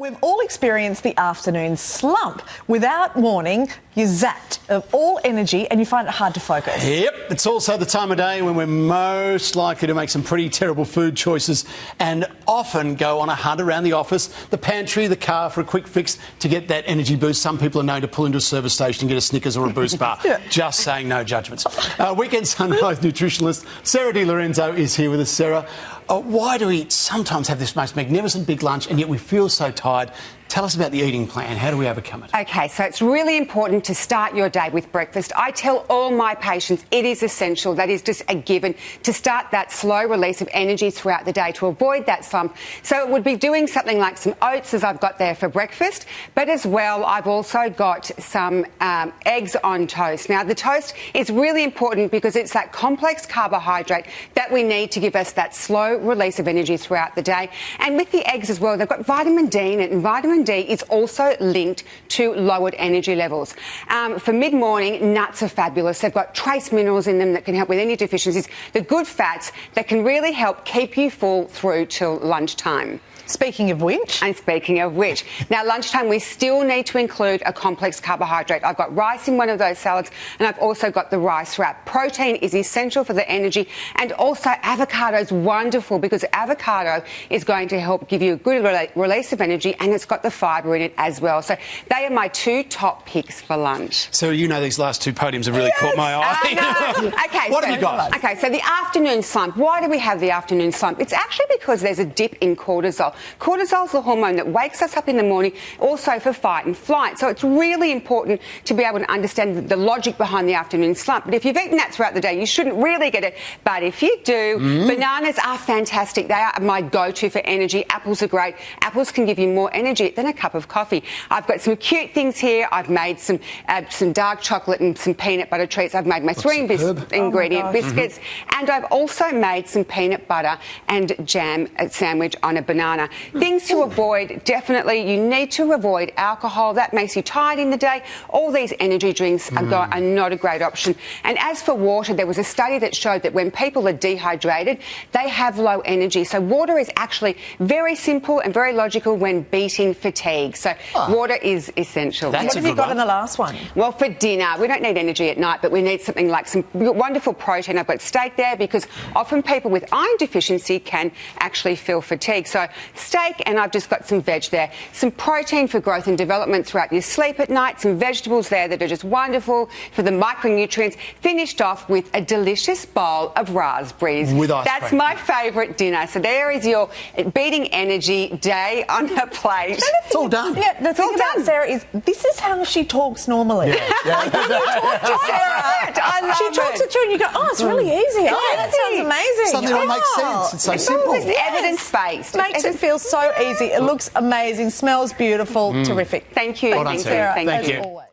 We've all experienced the afternoon slump. Without warning, you're zapped of all energy and you find it hard to focus. Yep, it's also the time of day when we're most likely to make some pretty terrible food choices and often go on a hunt around the office, the pantry, the car for a quick fix to get that energy boost. Some people are known to pull into a service station and get a Snickers or a Boost bar. Yeah. Just saying, no judgments. Weekend Sunrise nutritionist Sarah Lorenzo is here with us. Sarah, why do we sometimes have this most magnificent big lunch and yet we feel so tired? Tell us about the eating plan. How do we overcome it? Okay, so it's really important to start your day with breakfast. I tell all my patients it is essential, that is just a given, to start that slow release of energy throughout the day to avoid that slump. So it would be doing something like some oats, as I've got there for breakfast, but as well I've also got some eggs on toast. Now the toast is really important because it's that complex carbohydrate that we need to give us that slow release of energy throughout the day. And with the eggs as well, they've got vitamin D in it, and vitamin D is also linked to lowered energy levels. For mid-morning, nuts are fabulous. They've got trace minerals in them that can help with any deficiencies. The good fats that can really help keep you full through till lunchtime. Speaking of which. Now lunchtime we still need to include a complex carbohydrate. I've got rice in one of those salads and I've also got the rice wrap. Protein is essential for the energy, and also avocado is wonderful because avocado is going to help give you a good release of energy, and it's got the fibre in it as well. So they are my two top picks for lunch. So you know these last two podiums have really caught my eye. Okay, what have you got? Okay, so the afternoon slump. Why do we have the afternoon slump? It's actually because there's a dip in cortisol. Cortisol is the hormone that wakes us up in the morning, also for fight and flight. So it's really important to be able to understand the logic behind the afternoon slump. But if you've eaten that throughout the day, you shouldn't really get it. But if you do, bananas are fantastic. They are my go-to for energy. Apples are great. Apples can give you more energy than a cup of coffee. I've got some cute things here. I've made some dark chocolate and some peanut butter treats. I've made my three ingredient biscuits. And I've also made some peanut butter and jam sandwich on a banana. Things to avoid, definitely, you need to avoid alcohol. That makes you tired in the day. All these energy drinks are not a great option. And as for water, there was a study that showed that when people are dehydrated, they have low energy. So water is actually very simple and very logical when beating fatigue. So water is essential. What have you got in the last one? Well, for dinner, we don't need energy at night, but we need something like some wonderful protein. I've got steak there because often people with iron deficiency can actually feel fatigue. So steak, and I've just got some veg there. Some protein for growth and development throughout your sleep at night. Some vegetables there that are just wonderful for the micronutrients. Finished off with a delicious bowl of raspberries. With ice cream. That's my favourite dinner. So there is your beating energy day on a plate. It's all done. Yeah, the thing about Sarah is this is how she talks normally. Yeah. Like, when you talk to Sarah, she talks it through and you go, oh, it's really easy. Oh, that sounds amazing. Something that makes sense. It's so simple. It's evidence-based. Makes it feel so easy. It looks amazing, smells beautiful, terrific. Thank you. Well done, Sarah. Thank you. As always.